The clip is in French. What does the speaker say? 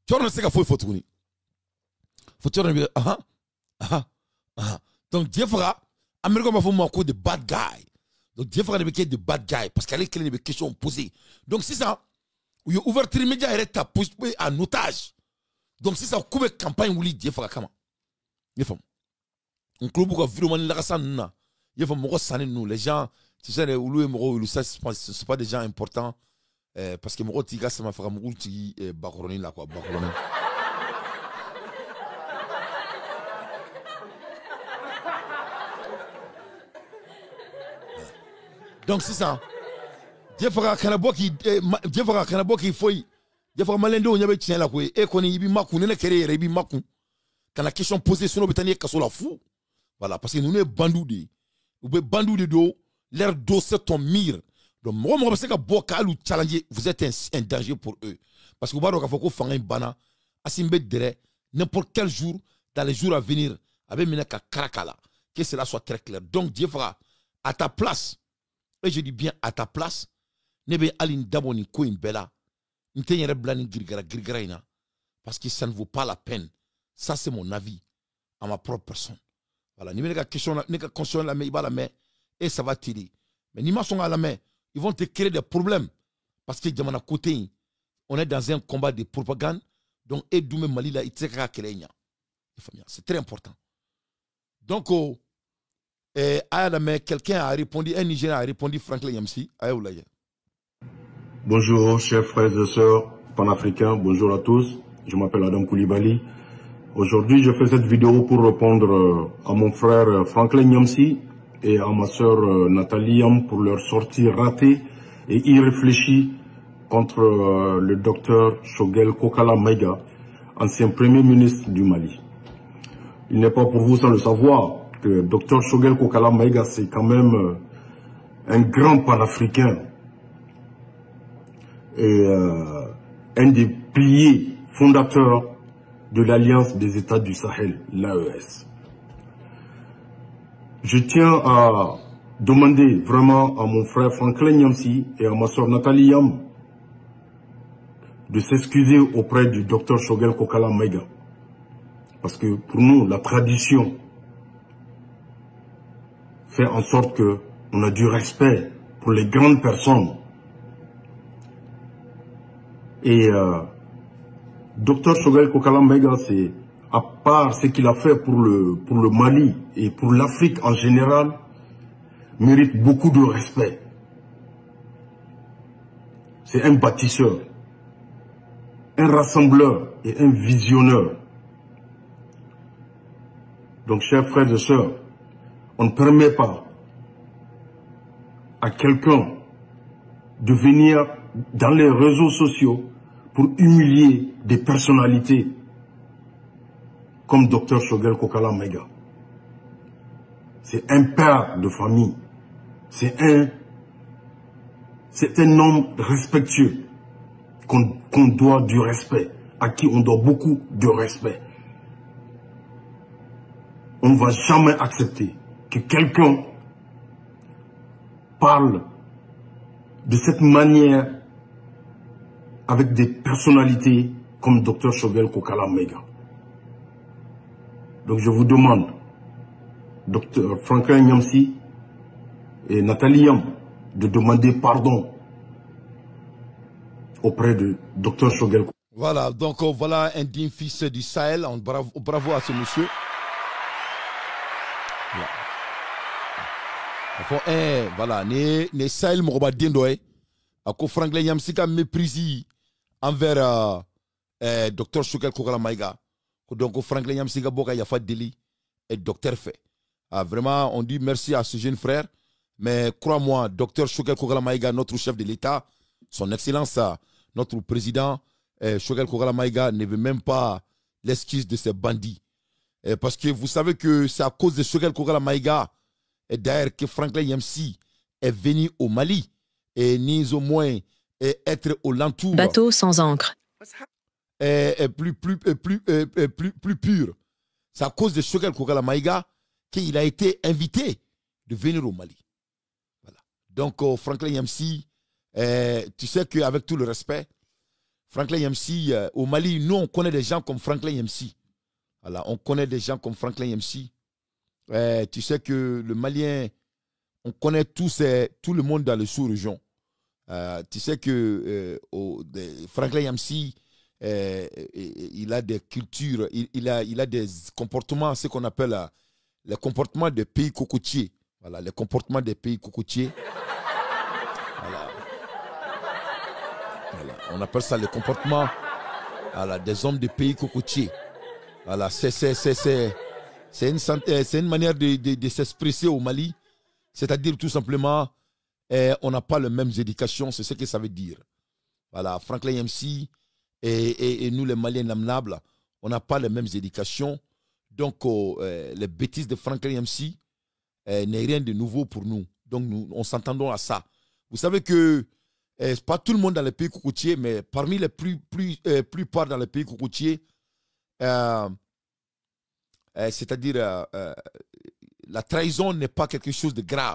Tu vois, on sait qu'il faut tourner. Faut tourner. Donc, Dieu fera. Américain m'a fait moi de bad guy. Donc, Dieu fera de bad guy. Parce qu'elle est des questions posées. Donc, c'est ça. Où il a ouvert les médias et ta posé en otage. Donc, c'est ça. Comme campagne où Dieu fera comment. Il faut. On club où vraiment la sanna. Il faut me saner nous. Les gens, tu sais, c'est pas des gens importants. Parce que mon tiga ça m'a fait un multi bacoroni là quoi bacoroni. Donc c'est ça. Dieu fera kanabo qui faut. Dieu fera malendo on y avait tient là quoi. Et qu'on y bi maku ne kere bi maku. Quand la question posée sur nos bétaniers kaso la fou. Voilà parce que nous ne bandou de. Vous pouvez bandou de dos. L'air d'eau c'est ton mire. Donc, moi, je sais que challenger, vous êtes un danger pour eux. Parce que vous voyez qu'il faut bana, n'importe quel jour, dans les jours à venir, avec Mineka Karakala, que cela soit très clair. Donc, Dieu fera à ta place, et je dis bien à ta place, nebe alin daboni ko imbela, n'tenyere blani girgara, parce que ça ne vaut pas la peine. Ça, c'est mon avis, à ma propre personne. Voilà, ni pas question, ni pas conscient la main, il va la main, et ça va tirer. Mais ni ma son à la main, ils vont te créer des problèmes. Parce que à côté, on est dans un combat de propagande. Donc, Edoume Malila, c'est très important. Donc, quelqu'un a répondu, un Nigérien a répondu, Franklin Yamsi. Bonjour, chers frères et sœurs panafricains. Bonjour à tous. Je m'appelle Adam Koulibaly. Aujourd'hui, je fais cette vidéo pour répondre à mon frère Franklin Yamsi et à ma sœur Nathalie Yam pour leur sortie ratée et irréfléchie contre le docteur Choguel Kokala Maïga, ancien premier ministre du Mali. Il n'est pas pour vous sans le savoir que le docteur Choguel Kokala Maïga, c'est quand même un grand panafricain et un des piliers fondateurs de l'Alliance des États du Sahel, l'AES. Je tiens à demander vraiment à mon frère Franklin Yamsi et à ma soeur Nathalie Yam de s'excuser auprès du docteur Choguel Kokala Maïga. Parce que pour nous, la tradition fait en sorte qu'on a du respect pour les grandes personnes. Et docteur Choguel Kokala Maïga, c'est à part ce qu'il a fait pour le Mali et pour l'Afrique en général, mérite beaucoup de respect. C'est un bâtisseur, un rassembleur et un visionneur. Donc, chers frères et sœurs, on ne permet pas à quelqu'un de venir dans les réseaux sociaux pour humilier des personnalités comme Dr Choguel Kokala Maïga. C'est un père de famille. C'est un homme respectueux qu'on doit du respect, à qui on doit beaucoup de respect. On ne va jamais accepter que quelqu'un parle de cette manière avec des personnalités comme Dr Choguel Kokala Maïga. Donc je vous demande, Dr Franklin Yamsi et Nathalie Yam, de demander pardon auprès de Dr Choguel. Voilà, donc voilà un digne fils du Sahel. Bravo à ce monsieur. Voilà, ne Sahel Moroba Dendoe, à ko Franklin Yamsi ka méprisé envers Dr Choguel Kokala Maïga. Donc Franklin Yamsi ka boka yafa deli et docteur fait. Vraiment, on dit merci à ce jeune frère. Mais crois-moi, Dr Choguel Kokala Maïga, notre chef de l'État, son excellence, notre président, Choguel Kokala Maïga ne veut même pas l'excuse de ces bandits. Parce que vous savez que c'est à cause de Choguel Kokala Maïga, et d'ailleurs que Franklin Yamsi est venu au Mali, et ni au moins être au l'entour. Bateau sans encre. Plus pur. C'est à cause de Choguel Kokala Maïga qu'il a été invité de venir au Mali. Donc, Franklin Yamsi, tu sais qu'avec tout le respect, Franklin Yamsi, au Mali, nous, on connaît des gens comme Franklin Yamsi. Voilà, on connaît des gens comme Franklin Yamsi. Tu sais que le Malien, on connaît tout le monde dans les sous-régions. Tu sais que Franklin Yamsi, il a des cultures, il a des comportements, ce qu'on appelle les comportements des pays cocotiers. Voilà, les comportements des pays cocotiers. Voilà. Voilà. On appelle ça les comportements, voilà, des hommes des pays cocotiers. Voilà, c'est une manière de s'exprimer au Mali. C'est-à-dire tout simplement, on n'a pas les mêmes éducations, c'est ce que ça veut dire. Voilà, Franklin Yamsi et nous les Maliens lambda, on n'a pas les mêmes éducations. Donc, les bêtises de Franklin Yamsi n'est rien de nouveau pour nous. Donc, on s'entendons à ça. Vous savez que pas tout le monde dans les pays cocotiers, mais parmi les plupart dans les pays cocotiers, c'est-à-dire la trahison n'est pas quelque chose de grave.